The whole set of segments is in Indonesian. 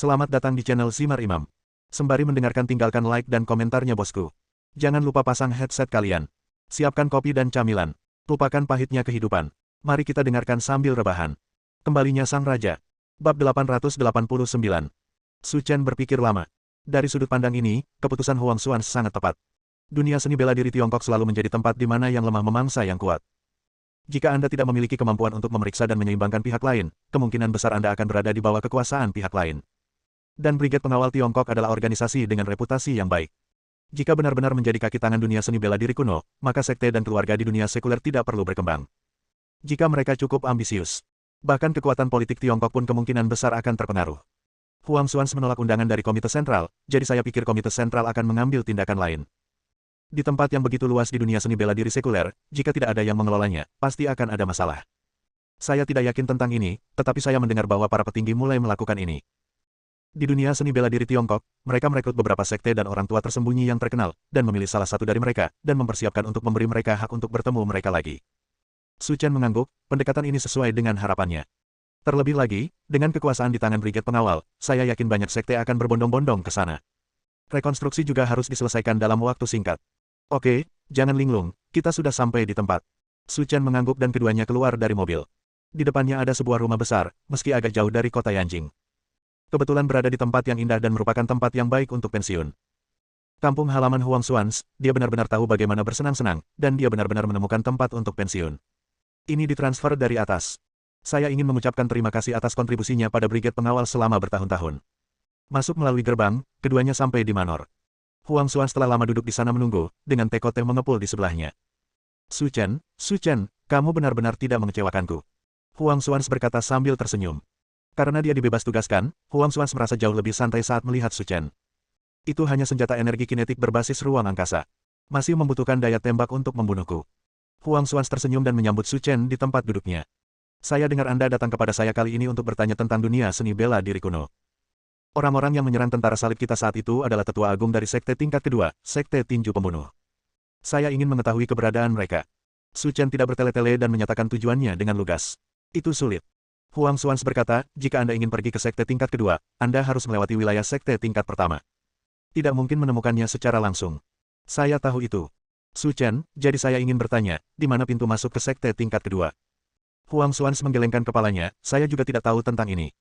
Selamat datang di channel Simar Imam. Sembari mendengarkan tinggalkan like dan komentarnya bosku. Jangan lupa pasang headset kalian. Siapkan kopi dan camilan. Lupakan pahitnya kehidupan. Mari kita dengarkan sambil rebahan. Kembalinya Sang Raja. Bab 889. Su Chen berpikir lama. Dari sudut pandang ini, keputusan Huang Xuan sangat tepat. Dunia seni bela diri Tiongkok selalu menjadi tempat di mana yang lemah memangsa yang kuat. Jika Anda tidak memiliki kemampuan untuk memeriksa dan menyeimbangkan pihak lain, kemungkinan besar Anda akan berada di bawah kekuasaan pihak lain. Dan Brigade Pengawal Tiongkok adalah organisasi dengan reputasi yang baik. Jika benar-benar menjadi kaki tangan dunia seni bela diri kuno, maka sekte dan keluarga di dunia sekuler tidak perlu berkembang. Jika mereka cukup ambisius, bahkan kekuatan politik Tiongkok pun kemungkinan besar akan terpengaruh. Huang Xuan menolak undangan dari Komite Sentral, jadi saya pikir Komite Sentral akan mengambil tindakan lain. Di tempat yang begitu luas di dunia seni bela diri sekuler, jika tidak ada yang mengelolanya, pasti akan ada masalah. Saya tidak yakin tentang ini, tetapi saya mendengar bahwa para petinggi mulai melakukan ini. Di dunia seni bela diri Tiongkok, mereka merekrut beberapa sekte dan orang tua tersembunyi yang terkenal, dan memilih salah satu dari mereka, dan mempersiapkan untuk memberi mereka hak untuk bertemu mereka lagi. Su Chen mengangguk, pendekatan ini sesuai dengan harapannya. Terlebih lagi, dengan kekuasaan di tangan Brigade Pengawal, saya yakin banyak sekte akan berbondong-bondong ke sana. Rekonstruksi juga harus diselesaikan dalam waktu singkat. Oke, jangan linglung, kita sudah sampai di tempat. Su Chen mengangguk dan keduanya keluar dari mobil. Di depannya ada sebuah rumah besar, meski agak jauh dari kota Yanjing. Kebetulan berada di tempat yang indah dan merupakan tempat yang baik untuk pensiun. Kampung halaman Huang Xuan, dia benar-benar tahu bagaimana bersenang-senang, dan dia benar-benar menemukan tempat untuk pensiun. Ini ditransfer dari atas. Saya ingin mengucapkan terima kasih atas kontribusinya pada Brigade Pengawal selama bertahun-tahun. Masuk melalui gerbang, keduanya sampai di manor. Huang Xuan setelah lama duduk di sana menunggu, dengan Tekote mengepul di sebelahnya. Su Chen, kamu benar-benar tidak mengecewakanku. Huang Xuan berkata sambil tersenyum. Karena dia dibebas tugaskan, Huang Xuan merasa jauh lebih santai saat melihat Su Chen. Itu hanya senjata energi kinetik berbasis ruang angkasa. Masih membutuhkan daya tembak untuk membunuhku. Huang Xuan tersenyum dan menyambut Su Chen di tempat duduknya. Saya dengar Anda datang kepada saya kali ini untuk bertanya tentang dunia seni bela diri kuno. Orang-orang yang menyerang tentara salib kita saat itu adalah tetua agung dari sekte tingkat kedua, sekte tinju pembunuh. Saya ingin mengetahui keberadaan mereka. Su Chen tidak bertele-tele dan menyatakan tujuannya dengan lugas. Itu sulit. Huang Xuan berkata, jika Anda ingin pergi ke sekte tingkat kedua, Anda harus melewati wilayah sekte tingkat pertama. Tidak mungkin menemukannya secara langsung. Saya tahu itu. Su Chen, jadi saya ingin bertanya, di mana pintu masuk ke sekte tingkat kedua? Huang Xuan menggelengkan kepalanya, saya juga tidak tahu tentang ini.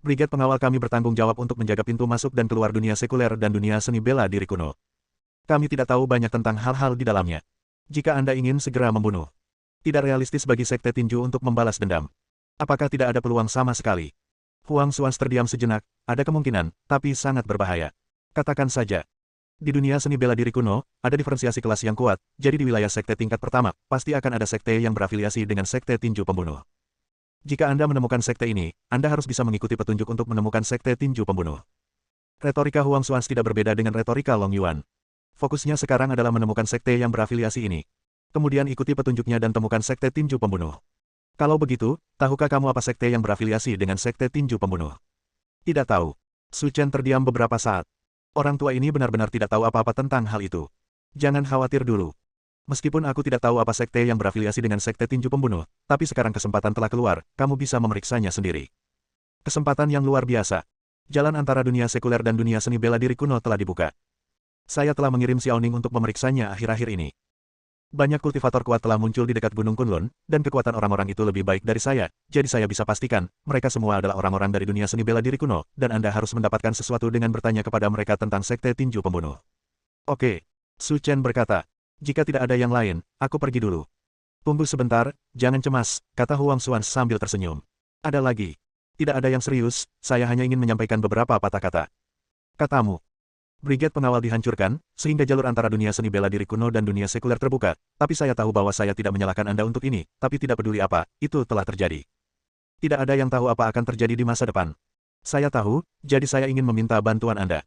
Brigade Pengawal kami bertanggung jawab untuk menjaga pintu masuk dan keluar dunia sekuler dan dunia seni bela diri kuno. Kami tidak tahu banyak tentang hal-hal di dalamnya. Jika Anda ingin segera membunuh, tidak realistis bagi sekte tinju untuk membalas dendam. Apakah tidak ada peluang sama sekali? Huang Xuan terdiam sejenak, ada kemungkinan, tapi sangat berbahaya. Katakan saja. Di dunia seni bela diri kuno, ada diferensiasi kelas yang kuat, jadi di wilayah sekte tingkat pertama, pasti akan ada sekte yang berafiliasi dengan sekte tinju pembunuh. Jika Anda menemukan sekte ini, Anda harus bisa mengikuti petunjuk untuk menemukan sekte tinju pembunuh. Retorika Huang Xuan tidak berbeda dengan retorika Long Yuan. Fokusnya sekarang adalah menemukan sekte yang berafiliasi ini. Kemudian ikuti petunjuknya dan temukan sekte tinju pembunuh. Kalau begitu, tahukah kamu apa sekte yang berafiliasi dengan sekte tinju pembunuh? Tidak tahu. Su Chen terdiam beberapa saat. Orang tua ini benar-benar tidak tahu apa-apa tentang hal itu. Jangan khawatir dulu. Meskipun aku tidak tahu apa sekte yang berafiliasi dengan sekte tinju pembunuh, tapi sekarang kesempatan telah keluar, kamu bisa memeriksanya sendiri. Kesempatan yang luar biasa. Jalan antara dunia sekuler dan dunia seni bela diri kuno telah dibuka. Saya telah mengirim Xiaoning untuk memeriksanya akhir-akhir ini. Banyak kultivator kuat telah muncul di dekat Gunung Kunlun, dan kekuatan orang-orang itu lebih baik dari saya, jadi saya bisa pastikan, mereka semua adalah orang-orang dari dunia seni bela diri kuno, dan Anda harus mendapatkan sesuatu dengan bertanya kepada mereka tentang sekte tinju pembunuh. Oke. Su Chen berkata. Jika tidak ada yang lain, aku pergi dulu. Tunggu sebentar, jangan cemas, kata Huang Xuan sambil tersenyum. Ada lagi. Tidak ada yang serius, saya hanya ingin menyampaikan beberapa patah kata. Katamu. Brigade Pengawal dihancurkan, sehingga jalur antara dunia seni bela diri kuno dan dunia sekuler terbuka, tapi saya tahu bahwa saya tidak menyalahkan Anda untuk ini, tapi tidak peduli apa, itu telah terjadi. Tidak ada yang tahu apa akan terjadi di masa depan. Saya tahu, jadi saya ingin meminta bantuan Anda.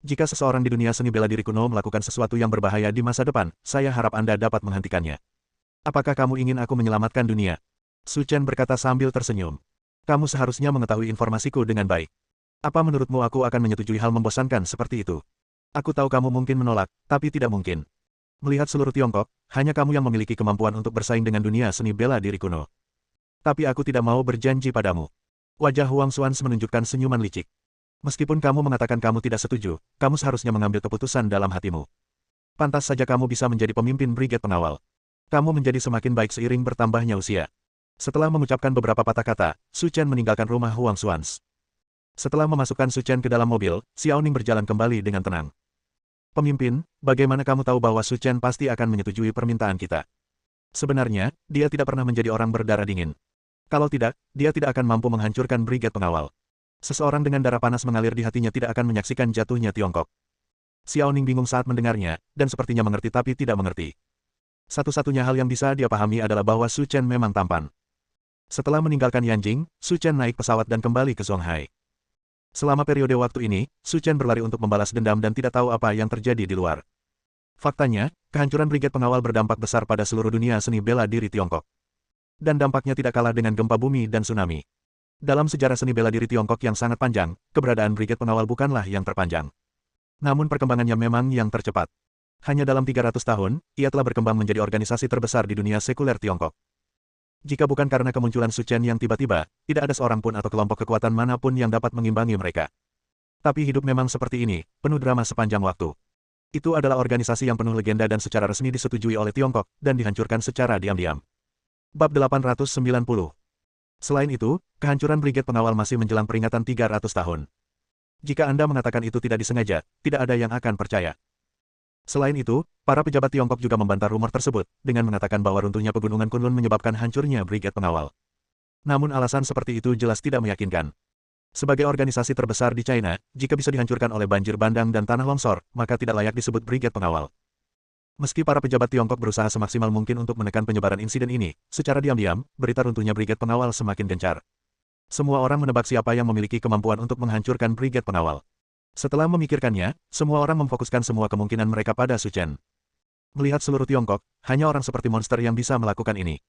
Jika seseorang di dunia seni bela diri kuno melakukan sesuatu yang berbahaya di masa depan, saya harap Anda dapat menghentikannya. Apakah kamu ingin aku menyelamatkan dunia? Su Chen berkata sambil tersenyum. Kamu seharusnya mengetahui informasiku dengan baik. Apa menurutmu aku akan menyetujui hal membosankan seperti itu? Aku tahu kamu mungkin menolak, tapi tidak mungkin. Melihat seluruh Tiongkok, hanya kamu yang memiliki kemampuan untuk bersaing dengan dunia seni bela diri kuno. Tapi aku tidak mau berjanji padamu. Wajah Huang Xuan menunjukkan senyuman licik. Meskipun kamu mengatakan kamu tidak setuju, kamu seharusnya mengambil keputusan dalam hatimu. Pantas saja kamu bisa menjadi pemimpin brigade pengawal. Kamu menjadi semakin baik seiring bertambahnya usia. Setelah mengucapkan beberapa patah kata, Su Chen meninggalkan rumah Huang Xuans. Setelah memasukkan Su Chen ke dalam mobil, Xiao Ning berjalan kembali dengan tenang. Pemimpin, bagaimana kamu tahu bahwa Su Chen pasti akan menyetujui permintaan kita? Sebenarnya, dia tidak pernah menjadi orang berdarah dingin. Kalau tidak, dia tidak akan mampu menghancurkan brigade pengawal. Seseorang dengan darah panas mengalir di hatinya tidak akan menyaksikan jatuhnya Tiongkok. Xiao Ning bingung saat mendengarnya, dan sepertinya mengerti tapi tidak mengerti. Satu-satunya hal yang bisa dia pahami adalah bahwa Su Chen memang tampan. Setelah meninggalkan Yanjing, Su Chen naik pesawat dan kembali ke Zonghai. Selama periode waktu ini, Su Chen berlari untuk membalas dendam dan tidak tahu apa yang terjadi di luar. Faktanya, kehancuran brigade pengawal berdampak besar pada seluruh dunia seni bela diri Tiongkok. Dan dampaknya tidak kalah dengan gempa bumi dan tsunami. Dalam sejarah seni bela diri Tiongkok yang sangat panjang, keberadaan brigade pengawal bukanlah yang terpanjang. Namun perkembangannya memang yang tercepat. Hanya dalam 300 tahun, ia telah berkembang menjadi organisasi terbesar di dunia sekuler Tiongkok. Jika bukan karena kemunculan Su Chen yang tiba-tiba, tidak ada seorang pun atau kelompok kekuatan manapun yang dapat mengimbangi mereka. Tapi hidup memang seperti ini, penuh drama sepanjang waktu. Itu adalah organisasi yang penuh legenda dan secara resmi disetujui oleh Tiongkok, dan dihancurkan secara diam-diam. Bab 890. Selain itu, kehancuran brigade pengawal masih menjelang peringatan 300 tahun. Jika Anda mengatakan itu tidak disengaja, tidak ada yang akan percaya. Selain itu, para pejabat Tiongkok juga membantah rumor tersebut, dengan mengatakan bahwa runtuhnya pegunungan Kunlun menyebabkan hancurnya brigade pengawal. Namun alasan seperti itu jelas tidak meyakinkan. Sebagai organisasi terbesar di China, jika bisa dihancurkan oleh banjir bandang dan tanah longsor, maka tidak layak disebut brigade pengawal. Meski para pejabat Tiongkok berusaha semaksimal mungkin untuk menekan penyebaran insiden ini, secara diam-diam, berita runtuhnya brigade pengawal semakin gencar. Semua orang menebak siapa yang memiliki kemampuan untuk menghancurkan brigade pengawal. Setelah memikirkannya, semua orang memfokuskan semua kemungkinan mereka pada Su Chen. Melihat seluruh Tiongkok, hanya orang seperti monster yang bisa melakukan ini.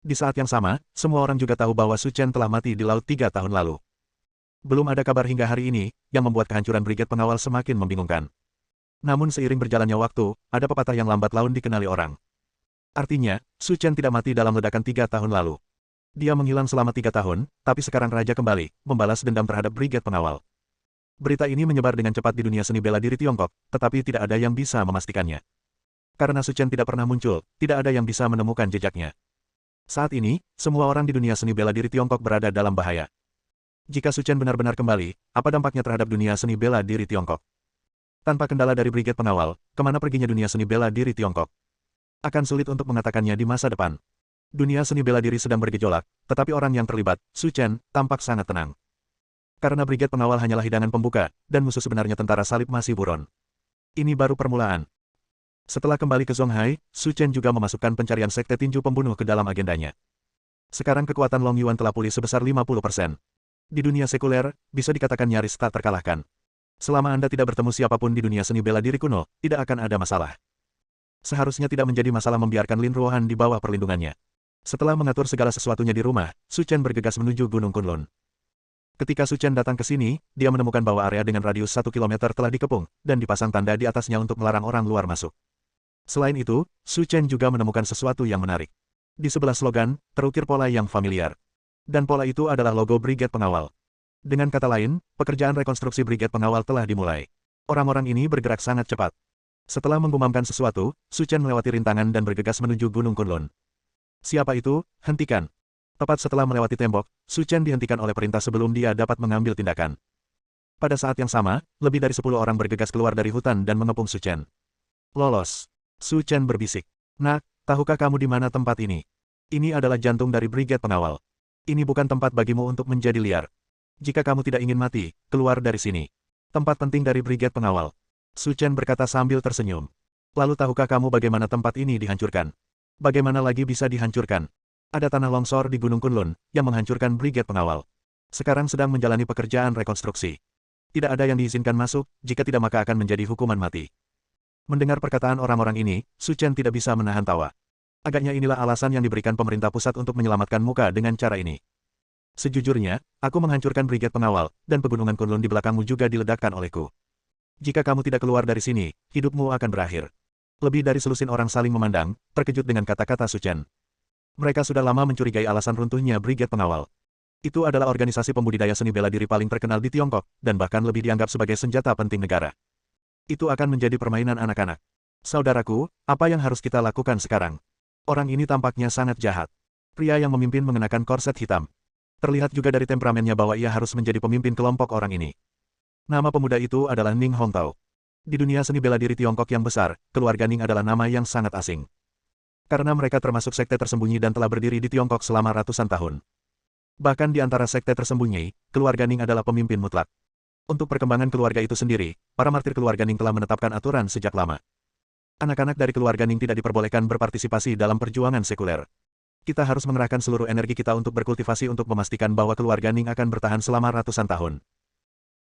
Di saat yang sama, semua orang juga tahu bahwa Su Chen telah mati di laut 3 tahun lalu. Belum ada kabar hingga hari ini, yang membuat kehancuran brigade pengawal semakin membingungkan. Namun seiring berjalannya waktu, ada pepatah yang lambat laun dikenali orang. Artinya, Su Chen tidak mati dalam ledakan 3 tahun lalu. Dia menghilang selama 3 tahun, tapi sekarang raja kembali, membalas dendam terhadap brigade pengawal. Berita ini menyebar dengan cepat di dunia seni bela diri Tiongkok, tetapi tidak ada yang bisa memastikannya. Karena Su Chen tidak pernah muncul, tidak ada yang bisa menemukan jejaknya. Saat ini, semua orang di dunia seni bela diri Tiongkok berada dalam bahaya. Jika Su Chen benar-benar kembali, apa dampaknya terhadap dunia seni bela diri Tiongkok? Tanpa kendala dari brigade pengawal, kemana perginya dunia seni bela diri Tiongkok? Akan sulit untuk mengatakannya di masa depan. Dunia seni bela diri sedang bergejolak, tetapi orang yang terlibat, Su Chen, tampak sangat tenang. Karena brigade pengawal hanyalah hidangan pembuka, dan musuh sebenarnya tentara salib masih buron. Ini baru permulaan. Setelah kembali ke Zonghai, Su Chen juga memasukkan pencarian sekte tinju pembunuh ke dalam agendanya. Sekarang kekuatan Long Yuan telah pulih sebesar 50%. Di dunia sekuler, bisa dikatakan nyaris tak terkalahkan. Selama Anda tidak bertemu siapapun di dunia seni bela diri kuno, tidak akan ada masalah. Seharusnya tidak menjadi masalah membiarkan Lin Ruohan di bawah perlindungannya. Setelah mengatur segala sesuatunya di rumah, Su Chen bergegas menuju Gunung Kunlun. Ketika Su Chen datang ke sini, dia menemukan bahwa area dengan radius 1 kilometer telah dikepung, dan dipasang tanda di atasnya untuk melarang orang luar masuk. Selain itu, Su Chen juga menemukan sesuatu yang menarik. Di sebelah slogan, terukir pola yang familiar. Dan pola itu adalah logo brigade pengawal. Dengan kata lain, pekerjaan rekonstruksi brigade pengawal telah dimulai. Orang-orang ini bergerak sangat cepat. Setelah menggumamkan sesuatu, Su Chen melewati rintangan dan bergegas menuju Gunung Kunlun. Siapa itu? Hentikan. Tepat setelah melewati tembok, Su Chen dihentikan oleh perintah sebelum dia dapat mengambil tindakan. Pada saat yang sama, lebih dari 10 orang bergegas keluar dari hutan dan mengepung Su Chen. Lolos. Su Chen berbisik. Nak, tahukah kamu di mana tempat ini? Ini adalah jantung dari brigade pengawal. Ini bukan tempat bagimu untuk menjadi liar. Jika kamu tidak ingin mati, keluar dari sini. Tempat penting dari brigade pengawal. Su Chen berkata sambil tersenyum. Lalu tahukah kamu bagaimana tempat ini dihancurkan? Bagaimana lagi bisa dihancurkan? Ada tanah longsor di Gunung Kunlun, yang menghancurkan brigade pengawal. Sekarang sedang menjalani pekerjaan rekonstruksi. Tidak ada yang diizinkan masuk, jika tidak maka akan menjadi hukuman mati. Mendengar perkataan orang-orang ini, Su Chen tidak bisa menahan tawa. Agaknya inilah alasan yang diberikan pemerintah pusat untuk menyelamatkan muka dengan cara ini. Sejujurnya, aku menghancurkan brigade pengawal, dan pegunungan Kunlun di belakangmu juga diledakkan olehku. Jika kamu tidak keluar dari sini, hidupmu akan berakhir. Lebih dari selusin orang saling memandang, terkejut dengan kata-kata Su Chen. Mereka sudah lama mencurigai alasan runtuhnya brigade pengawal. Itu adalah organisasi pembudidaya seni bela diri paling terkenal di Tiongkok, dan bahkan lebih dianggap sebagai senjata penting negara. Itu akan menjadi permainan anak-anak. Saudaraku, apa yang harus kita lakukan sekarang? Orang ini tampaknya sangat jahat. Pria yang memimpin mengenakan korset hitam. Terlihat juga dari temperamennya bahwa ia harus menjadi pemimpin kelompok orang ini. Nama pemuda itu adalah Ning Hongtao. Di dunia seni bela diri Tiongkok yang besar, keluarga Ning adalah nama yang sangat asing. Karena mereka termasuk sekte tersembunyi dan telah berdiri di Tiongkok selama ratusan tahun. Bahkan di antara sekte tersembunyi, keluarga Ning adalah pemimpin mutlak. Untuk perkembangan keluarga itu sendiri, para martir keluarga Ning telah menetapkan aturan sejak lama. Anak-anak dari keluarga Ning tidak diperbolehkan berpartisipasi dalam perjuangan sekuler. Kita harus mengerahkan seluruh energi kita untuk berkultivasi untuk memastikan bahwa keluarga Ning akan bertahan selama ratusan tahun.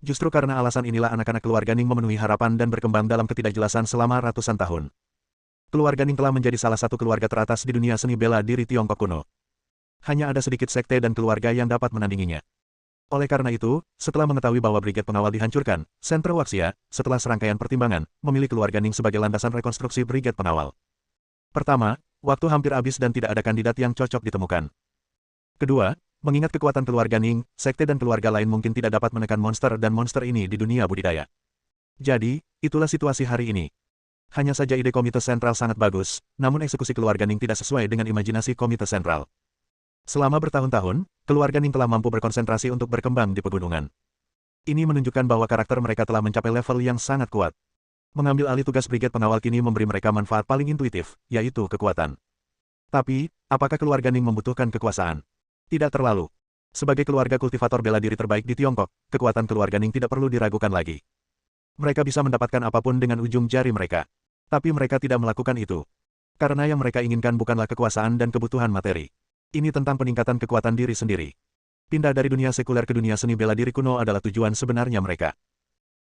Justru karena alasan inilah anak-anak keluarga Ning memenuhi harapan dan berkembang dalam ketidakjelasan selama ratusan tahun. Keluarga Ning telah menjadi salah satu keluarga teratas di dunia seni bela diri Tiongkok kuno. Hanya ada sedikit sekte dan keluarga yang dapat menandinginya. Oleh karena itu, setelah mengetahui bahwa Brigade Pengawal dihancurkan, Sentra Waxia, setelah serangkaian pertimbangan, memilih keluarga Ning sebagai landasan rekonstruksi Brigade Pengawal. Pertama, waktu hampir habis dan tidak ada kandidat yang cocok ditemukan. Kedua, mengingat kekuatan keluarga Ning, sekte dan keluarga lain mungkin tidak dapat menekan monster dan monster ini di dunia budidaya. Jadi, itulah situasi hari ini. Hanya saja ide Komite Sentral sangat bagus, namun eksekusi keluarga Ning tidak sesuai dengan imajinasi Komite Sentral. Selama bertahun-tahun, keluarga Ning telah mampu berkonsentrasi untuk berkembang di pegunungan. Ini menunjukkan bahwa karakter mereka telah mencapai level yang sangat kuat. Mengambil alih tugas Brigade Pengawal kini memberi mereka manfaat paling intuitif, yaitu kekuatan. Tapi, apakah keluarga Ning membutuhkan kekuasaan? Tidak terlalu. Sebagai keluarga kultivator bela diri terbaik di Tiongkok, kekuatan keluarga Ning tidak perlu diragukan lagi. Mereka bisa mendapatkan apapun dengan ujung jari mereka. Tapi mereka tidak melakukan itu. Karena yang mereka inginkan bukanlah kekuasaan dan kebutuhan materi. Ini tentang peningkatan kekuatan diri sendiri. Pindah dari dunia sekuler ke dunia seni bela diri kuno adalah tujuan sebenarnya mereka.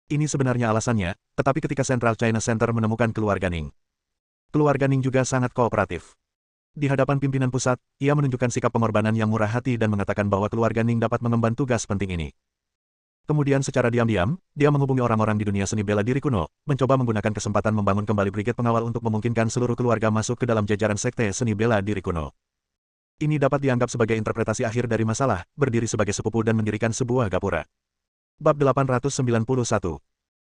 Ini sebenarnya alasannya, tetapi ketika Central China Center menemukan keluarga Ning. Keluarga Ning juga sangat kooperatif. Di hadapan pimpinan pusat, ia menunjukkan sikap pengorbanan yang murah hati dan mengatakan bahwa keluarga Ning dapat mengemban tugas penting ini. Kemudian secara diam-diam, dia menghubungi orang-orang di dunia seni bela diri kuno, mencoba menggunakan kesempatan membangun kembali Brigade Pengawal untuk memungkinkan seluruh keluarga masuk ke dalam jajaran sekte seni bela diri kuno. Ini dapat dianggap sebagai interpretasi akhir dari masalah, berdiri sebagai sepupu dan mendirikan sebuah gapura. Bab 891.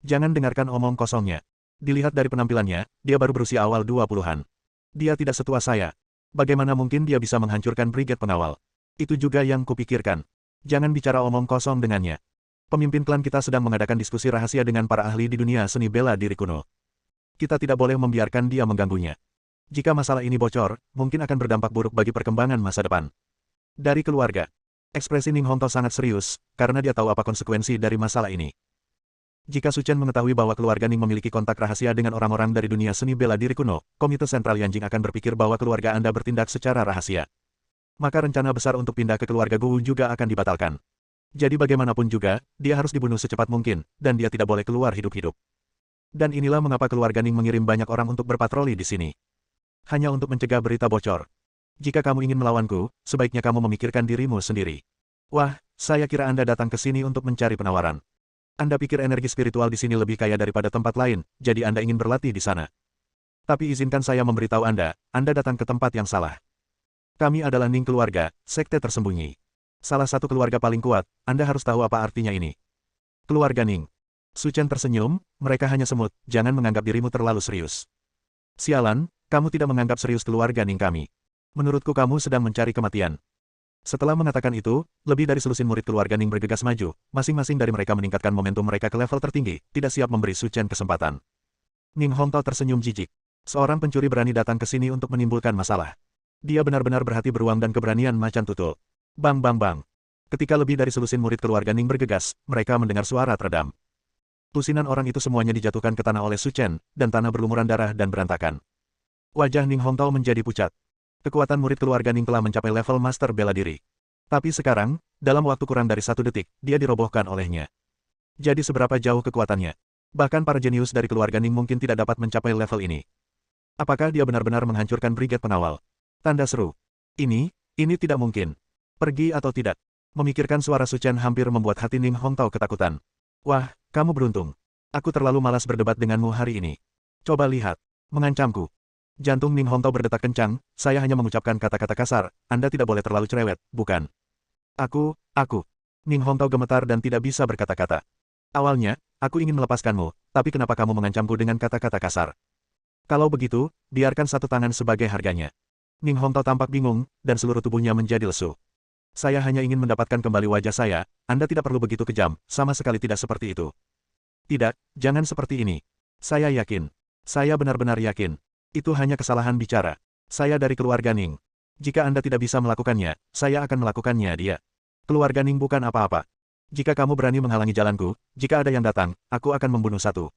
Jangan dengarkan omong kosongnya. Dilihat dari penampilannya, dia baru berusia awal 20-an. Dia tidak setua saya. Bagaimana mungkin dia bisa menghancurkan Brigade Pengawal? Itu juga yang kupikirkan. Jangan bicara omong kosong dengannya. Pemimpin klan kita sedang mengadakan diskusi rahasia dengan para ahli di dunia seni bela diri kuno. Kita tidak boleh membiarkan dia mengganggunya. Jika masalah ini bocor, mungkin akan berdampak buruk bagi perkembangan masa depan. Dari keluarga. Ekspresi Ning Hongtao sangat serius, karena dia tahu apa konsekuensi dari masalah ini. Jika Su Chen mengetahui bahwa keluarga Ning memiliki kontak rahasia dengan orang-orang dari dunia seni bela diri kuno, Komite Sentral Yanjing akan berpikir bahwa keluarga Anda bertindak secara rahasia. Maka rencana besar untuk pindah ke keluarga Gu juga akan dibatalkan. Jadi bagaimanapun juga, dia harus dibunuh secepat mungkin, dan dia tidak boleh keluar hidup-hidup. Dan inilah mengapa keluarga Ning mengirim banyak orang untuk berpatroli di sini. Hanya untuk mencegah berita bocor. Jika kamu ingin melawanku, sebaiknya kamu memikirkan dirimu sendiri. Wah, saya kira Anda datang ke sini untuk mencari penawaran. Anda pikir energi spiritual di sini lebih kaya daripada tempat lain, jadi Anda ingin berlatih di sana. Tapi izinkan saya memberitahu Anda datang ke tempat yang salah. Kami adalah Ning keluarga, sekte tersembunyi. Salah satu keluarga paling kuat, Anda harus tahu apa artinya ini. Keluarga Ning. Su Chen tersenyum, mereka hanya semut, jangan menganggap dirimu terlalu serius. Sialan, kamu tidak menganggap serius keluarga Ning kami. Menurutku kamu sedang mencari kematian. Setelah mengatakan itu, lebih dari selusin murid keluarga Ning bergegas maju, masing-masing dari mereka meningkatkan momentum mereka ke level tertinggi, tidak siap memberi Su Chen kesempatan. Ning Hongtao tersenyum jijik. Seorang pencuri berani datang ke sini untuk menimbulkan masalah. Dia benar-benar berhati beruang dan keberanian macan tutul. Bang bang bang. Ketika lebih dari selusin murid keluarga Ning bergegas, mereka mendengar suara teredam. Lusinan orang itu semuanya dijatuhkan ke tanah oleh Su Chen, dan tanah berlumuran darah dan berantakan. Wajah Ning Hongtao menjadi pucat. Kekuatan murid keluarga Ning telah mencapai level master bela diri. Tapi sekarang, dalam waktu kurang dari 1 detik, dia dirobohkan olehnya. Jadi seberapa jauh kekuatannya? Bahkan para jenius dari keluarga Ning mungkin tidak dapat mencapai level ini. Apakah dia benar-benar menghancurkan Brigade Pengawal? Tanda seru. Ini tidak mungkin. Pergi atau tidak? Memikirkan suara Su Chen hampir membuat hati Ning Hongtao ketakutan. Wah, kamu beruntung. Aku terlalu malas berdebat denganmu hari ini. Coba lihat. Mengancamku. Jantung Ning Hongtao berdetak kencang, saya hanya mengucapkan kata-kata kasar, Anda tidak boleh terlalu cerewet, bukan? Aku. Ning Hongtao gemetar dan tidak bisa berkata-kata. Awalnya, aku ingin melepaskanmu, tapi kenapa kamu mengancamku dengan kata-kata kasar? Kalau begitu, biarkan satu tangan sebagai harganya. Ning Hongtao tampak bingung, dan seluruh tubuhnya menjadi lesu. Saya hanya ingin mendapatkan kembali wajah saya, Anda tidak perlu begitu kejam, sama sekali tidak seperti itu. Tidak, jangan seperti ini. Saya yakin. Saya benar-benar yakin. Itu hanya kesalahan bicara. Saya dari keluarga Ning. Jika Anda tidak bisa melakukannya, saya akan melakukannya dia. Keluarga Ning bukan apa-apa. Jika kamu berani menghalangi jalanku, jika ada yang datang, aku akan membunuh satu.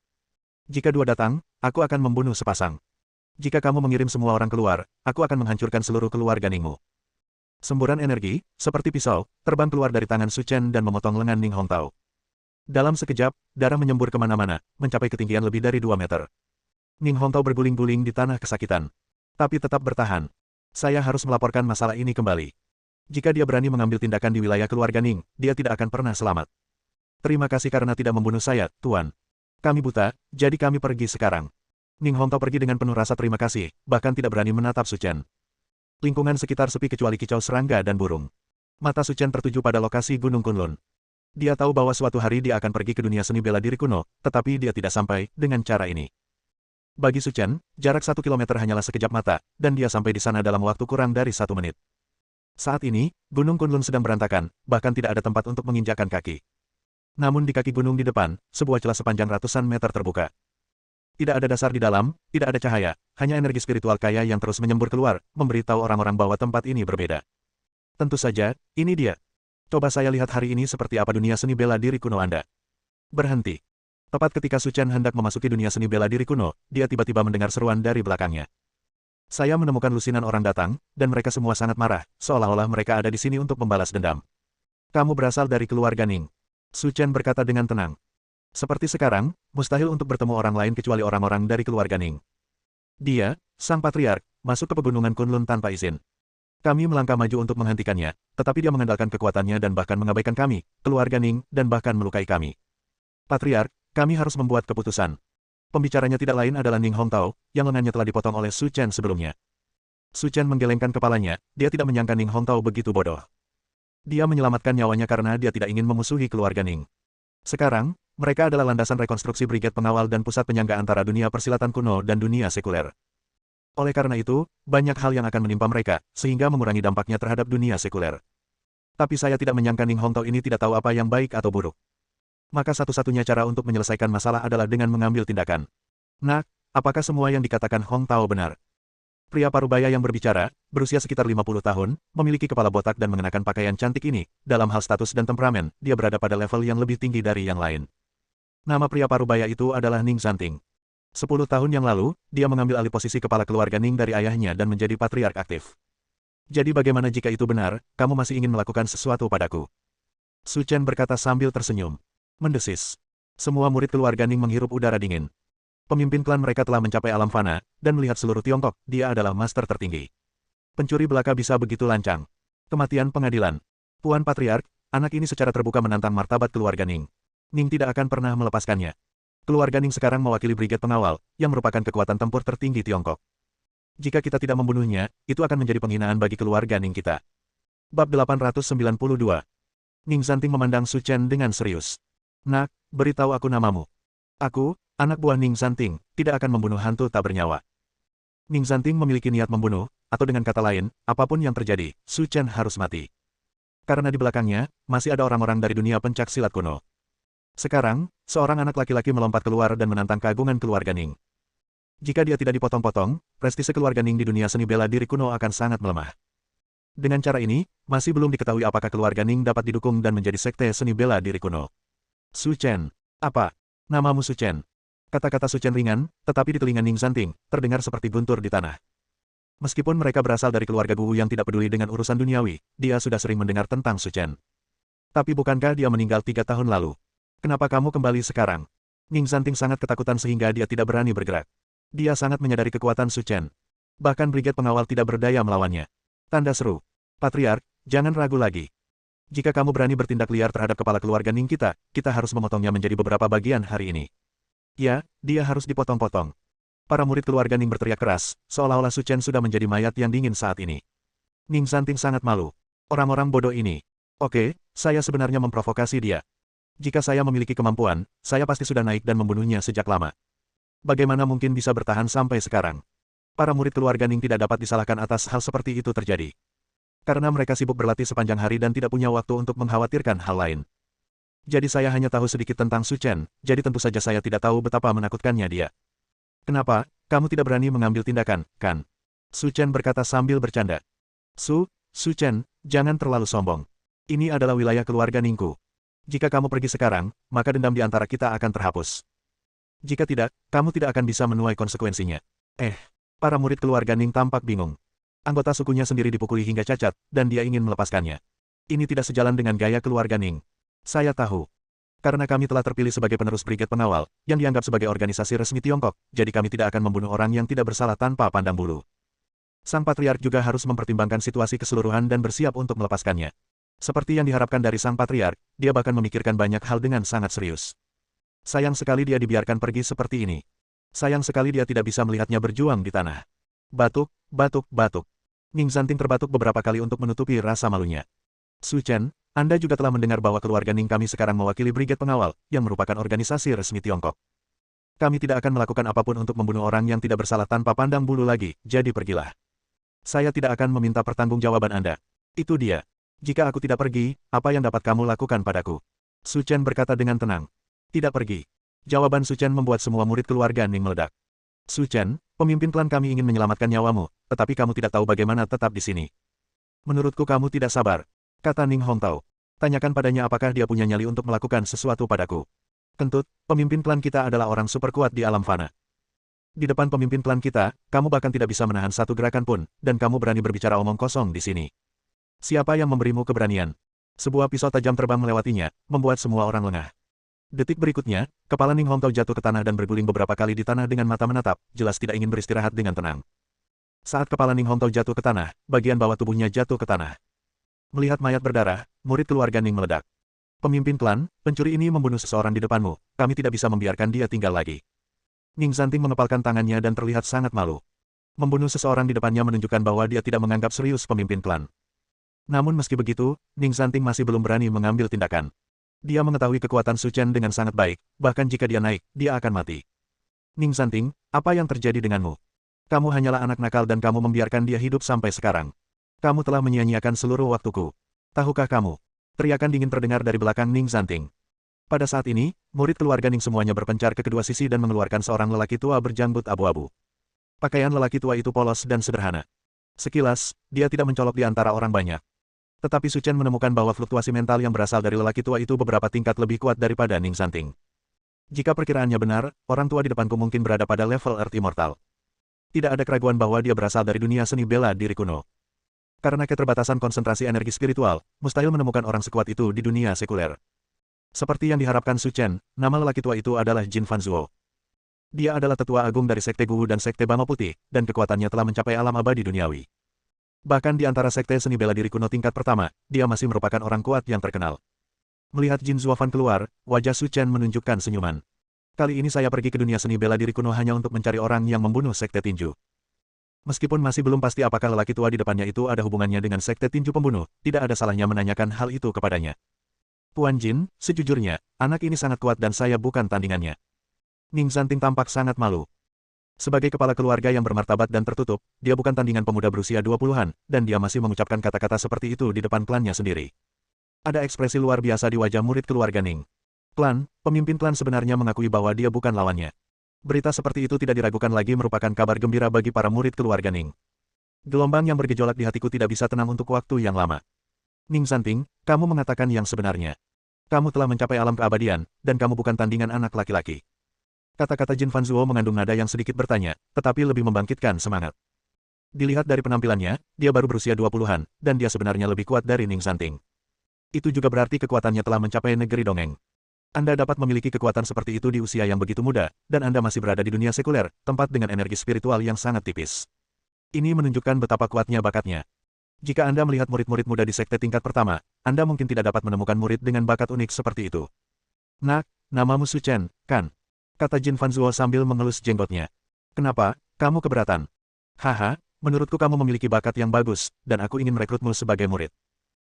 Jika dua datang, aku akan membunuh sepasang. Jika kamu mengirim semua orang keluar, aku akan menghancurkan seluruh keluarga Ningmu. Semburan energi, seperti pisau, terbang keluar dari tangan Su Chen dan memotong lengan Ning Hongtao. Dalam sekejap, darah menyembur kemana-mana, mencapai ketinggian lebih dari 2 meter. Ning Hongtao berguling-guling di tanah kesakitan. Tapi tetap bertahan. Saya harus melaporkan masalah ini kembali. Jika dia berani mengambil tindakan di wilayah keluarga Ning, dia tidak akan pernah selamat. Terima kasih karena tidak membunuh saya, Tuan. Kami buta, jadi kami pergi sekarang. Ning Hongtao pergi dengan penuh rasa terima kasih, bahkan tidak berani menatap Su Chen. Lingkungan sekitar sepi kecuali kicau serangga dan burung. Mata Su Chen tertuju pada lokasi Gunung Kunlun. Dia tahu bahwa suatu hari dia akan pergi ke dunia seni bela diri kuno, tetapi dia tidak sampai dengan cara ini. Bagi Su Chen, jarak 1 kilometer hanyalah sekejap mata, dan dia sampai di sana dalam waktu kurang dari 1 menit. Saat ini, Gunung Kunlun sedang berantakan, bahkan tidak ada tempat untuk menginjakkan kaki. Namun di kaki gunung di depan, sebuah celah sepanjang ratusan meter terbuka. Tidak ada dasar di dalam, tidak ada cahaya, hanya energi spiritual kaya yang terus menyembur keluar, memberitahu orang-orang bahwa tempat ini berbeda. Tentu saja, ini dia. Coba saya lihat hari ini seperti apa dunia seni bela diri kuno Anda. Berhenti. Tepat ketika Su Chen hendak memasuki dunia seni bela diri kuno, dia tiba-tiba mendengar seruan dari belakangnya. Saya menemukan lusinan orang datang, dan mereka semua sangat marah, seolah-olah mereka ada di sini untuk membalas dendam. Kamu berasal dari keluarga Ning. Su Chen berkata dengan tenang. Seperti sekarang, mustahil untuk bertemu orang lain kecuali orang-orang dari keluarga Ning. Dia, sang patriark, masuk ke pegunungan Kunlun tanpa izin. Kami melangkah maju untuk menghentikannya, tetapi dia mengandalkan kekuatannya dan bahkan mengabaikan kami, keluarga Ning, dan bahkan melukai kami. Patriark, kami harus membuat keputusan. Pembicaranya tidak lain adalah Ning Hongtao, yang lengannya telah dipotong oleh Su Chen sebelumnya. Su Chen menggelengkan kepalanya, dia tidak menyangka Ning Hongtao begitu bodoh. Dia menyelamatkan nyawanya karena dia tidak ingin memusuhi keluarga Ning. Sekarang, mereka adalah landasan rekonstruksi Brigade Pengawal dan pusat penyangga antara dunia persilatan kuno dan dunia sekuler. Oleh karena itu, banyak hal yang akan menimpa mereka, sehingga mengurangi dampaknya terhadap dunia sekuler. Tapi saya tidak menyangka Ning Hongtao ini tidak tahu apa yang baik atau buruk. Maka satu-satunya cara untuk menyelesaikan masalah adalah dengan mengambil tindakan. Nah, apakah semua yang dikatakan Hongtao benar? Pria parubaya yang berbicara, berusia sekitar 50 tahun, memiliki kepala botak dan mengenakan pakaian cantik ini, dalam hal status dan temperamen, dia berada pada level yang lebih tinggi dari yang lain. Nama pria parubaya itu adalah Ning Zanting. 10 tahun yang lalu, dia mengambil alih posisi kepala keluarga Ning dari ayahnya dan menjadi patriark aktif. Jadi bagaimana jika itu benar, kamu masih ingin melakukan sesuatu padaku? Su Chen berkata sambil tersenyum. Mendesis. Semua murid keluarga Ning menghirup udara dingin. Pemimpin klan mereka telah mencapai alam fana, dan melihat seluruh Tiongkok, dia adalah master tertinggi. Pencuri belaka bisa begitu lancang. Kematian pengadilan. Puan Patriark, anak ini secara terbuka menantang martabat keluarga Ning. Ning tidak akan pernah melepaskannya. Keluarga Ning sekarang mewakili Brigade Pengawal, yang merupakan kekuatan tempur tertinggi Tiongkok. Jika kita tidak membunuhnya, itu akan menjadi penghinaan bagi keluarga Ning kita. Bab 892. Ning Zanting memandang Su Chen dengan serius. Nak, beritahu aku namamu. Aku, anak buah Ning Zanting, tidak akan membunuh hantu tak bernyawa. Ning Zanting memiliki niat membunuh, atau dengan kata lain, apapun yang terjadi, Su Chen harus mati. Karena di belakangnya, masih ada orang-orang dari dunia pencak silat kuno. Sekarang, seorang anak laki-laki melompat keluar dan menantang keagungan keluarga Ning. Jika dia tidak dipotong-potong, prestise keluarga Ning di dunia seni bela diri kuno akan sangat melemah. Dengan cara ini, masih belum diketahui apakah keluarga Ning dapat didukung dan menjadi sekte seni bela diri kuno. Su Chen. Apa? Namamu Su Chen. Kata-kata Su Chen ringan, tetapi di telinga Ning Zanting, terdengar seperti guntur di tanah. Meskipun mereka berasal dari keluarga Gu yang tidak peduli dengan urusan duniawi, dia sudah sering mendengar tentang Su Chen. Tapi bukankah dia meninggal 3 tahun lalu? Kenapa kamu kembali sekarang? Ning Zanting sangat ketakutan sehingga dia tidak berani bergerak. Dia sangat menyadari kekuatan Su Chen. Bahkan Brigade Pengawal tidak berdaya melawannya. Tanda seru. Patriark, jangan ragu lagi. Jika kamu berani bertindak liar terhadap kepala keluarga Ning kita harus memotongnya menjadi beberapa bagian hari ini. Ya, dia harus dipotong-potong. Para murid keluarga Ning berteriak keras, seolah-olah Su Chen sudah menjadi mayat yang dingin saat ini. Ning Zanting sangat malu. Orang-orang bodoh ini. Oke, saya sebenarnya memprovokasi dia. Jika saya memiliki kemampuan, saya pasti sudah naik dan membunuhnya sejak lama. Bagaimana mungkin bisa bertahan sampai sekarang? Para murid keluarga Ning tidak dapat disalahkan atas hal seperti itu terjadi. Karena mereka sibuk berlatih sepanjang hari dan tidak punya waktu untuk mengkhawatirkan hal lain. Jadi saya hanya tahu sedikit tentang Su Chen, jadi tentu saja saya tidak tahu betapa menakutkannya dia. Kenapa, kamu tidak berani mengambil tindakan, kan? Su Chen berkata sambil bercanda. Su Chen, jangan terlalu sombong. Ini adalah wilayah keluarga Ningku. Jika kamu pergi sekarang, maka dendam di antara kita akan terhapus. Jika tidak, kamu tidak akan bisa menuai konsekuensinya. Para murid keluarga Ning tampak bingung. Anggota sukunya sendiri dipukuli hingga cacat, dan dia ingin melepaskannya. Ini tidak sejalan dengan gaya keluarga Ning. Saya tahu. Karena kami telah terpilih sebagai penerus Brigade Pengawal, yang dianggap sebagai organisasi resmi Tiongkok, jadi kami tidak akan membunuh orang yang tidak bersalah tanpa pandang bulu. Sang Patriark juga harus mempertimbangkan situasi keseluruhan dan bersiap untuk melepaskannya. Seperti yang diharapkan dari Sang Patriark, dia bahkan memikirkan banyak hal dengan sangat serius. Sayang sekali dia dibiarkan pergi seperti ini. Sayang sekali dia tidak bisa melihatnya berjuang di tanah. Batuk, batuk, batuk. Ning Zanting terbatuk beberapa kali untuk menutupi rasa malunya. Su Chen, Anda juga telah mendengar bahwa keluarga Ning kami sekarang mewakili Brigade Pengawal, yang merupakan organisasi resmi Tiongkok. Kami tidak akan melakukan apapun untuk membunuh orang yang tidak bersalah tanpa pandang bulu lagi, jadi pergilah. Saya tidak akan meminta pertanggungjawaban Anda. Itu dia. Jika aku tidak pergi, apa yang dapat kamu lakukan padaku? Su Chen berkata dengan tenang. Tidak pergi. Jawaban Su Chen membuat semua murid keluarga Ning meledak. Su Chen, pemimpin klan kami ingin menyelamatkan nyawamu, tetapi kamu tidak tahu bagaimana tetap di sini. Menurutku kamu tidak sabar, kata Ning Hongtao. Tanyakan padanya apakah dia punya nyali untuk melakukan sesuatu padaku. Kentut, pemimpin klan kita adalah orang super kuat di alam fana. Di depan pemimpin klan kita, kamu bahkan tidak bisa menahan satu gerakan pun, dan kamu berani berbicara omong kosong di sini. Siapa yang memberimu keberanian? Sebuah pisau tajam terbang melewatinya, membuat semua orang lengah. Detik berikutnya, kepala Ning Hongtao jatuh ke tanah dan berguling beberapa kali di tanah dengan mata menatap, jelas tidak ingin beristirahat dengan tenang. Saat kepala Ning Hongtao jatuh ke tanah, bagian bawah tubuhnya jatuh ke tanah. Melihat mayat berdarah, murid keluarga Ning meledak. Pemimpin klan, pencuri ini membunuh seseorang di depanmu, kami tidak bisa membiarkan dia tinggal lagi. Ning Zanting mengepalkan tangannya dan terlihat sangat malu. Membunuh seseorang di depannya menunjukkan bahwa dia tidak menganggap serius pemimpin klan. Namun meski begitu, Ning Zanting masih belum berani mengambil tindakan. Dia mengetahui kekuatan Su Chen dengan sangat baik, bahkan jika dia naik, dia akan mati. Ning Zanting, apa yang terjadi denganmu? Kamu hanyalah anak nakal dan kamu membiarkan dia hidup sampai sekarang. Kamu telah menyia-nyiakan seluruh waktuku. Tahukah kamu? Teriakan dingin terdengar dari belakang Ning Zanting. Pada saat ini, murid keluarga Ning semuanya berpencar ke kedua sisi dan mengeluarkan seorang lelaki tua berjanggut abu-abu. Pakaian lelaki tua itu polos dan sederhana. Sekilas, dia tidak mencolok di antara orang banyak. Tetapi Su Chen menemukan bahwa fluktuasi mental yang berasal dari lelaki tua itu beberapa tingkat lebih kuat daripada Ning Zanting. Jika perkiraannya benar, orang tua di depanku mungkin berada pada level Earth Immortal. Tidak ada keraguan bahwa dia berasal dari dunia seni bela diri kuno. Karena keterbatasan konsentrasi energi spiritual, mustahil menemukan orang sekuat itu di dunia sekuler. Seperti yang diharapkan Su Chen, nama lelaki tua itu adalah Jin Fanzuo. Dia adalah tetua agung dari Sekte Guwu dan Sekte Bama Putih, dan kekuatannya telah mencapai alam abadi duniawi. Bahkan di antara sekte seni bela diri kuno tingkat pertama, dia masih merupakan orang kuat yang terkenal. Melihat Jin Zuofan keluar, wajah Su Chen menunjukkan senyuman. Kali ini saya pergi ke dunia seni bela diri kuno hanya untuk mencari orang yang membunuh sekte tinju. Meskipun masih belum pasti apakah lelaki tua di depannya itu ada hubungannya dengan sekte tinju pembunuh, tidak ada salahnya menanyakan hal itu kepadanya. Tuan Jin, sejujurnya, anak ini sangat kuat dan saya bukan tandingannya. Ning Zanting tampak sangat malu. Sebagai kepala keluarga yang bermartabat dan tertutup, dia bukan tandingan pemuda berusia 20-an, dan dia masih mengucapkan kata-kata seperti itu di depan klannya sendiri. Ada ekspresi luar biasa di wajah murid keluarga Ning. Pemimpin klan sebenarnya mengakui bahwa dia bukan lawannya. Berita seperti itu tidak diragukan lagi merupakan kabar gembira bagi para murid keluarga Ning. Gelombang yang bergejolak di hatiku tidak bisa tenang untuk waktu yang lama. Ning Zanting, kamu mengatakan yang sebenarnya. Kamu telah mencapai alam keabadian, dan kamu bukan tandingan anak laki-laki. Kata-kata Jin Fanzuo mengandung nada yang sedikit bertanya, tetapi lebih membangkitkan semangat. Dilihat dari penampilannya, dia baru berusia 20-an, dan dia sebenarnya lebih kuat dari Ning Zanting. Itu juga berarti kekuatannya telah mencapai negeri dongeng. Anda dapat memiliki kekuatan seperti itu di usia yang begitu muda, dan Anda masih berada di dunia sekuler, tempat dengan energi spiritual yang sangat tipis. Ini menunjukkan betapa kuatnya bakatnya. Jika Anda melihat murid-murid muda di sekte tingkat pertama, Anda mungkin tidak dapat menemukan murid dengan bakat unik seperti itu. Nak, namamu Su Chen, kan? Kata Jin Fanzuo sambil mengelus jenggotnya. Kenapa, kamu keberatan? Haha, menurutku kamu memiliki bakat yang bagus, dan aku ingin merekrutmu sebagai murid.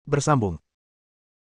Bersambung,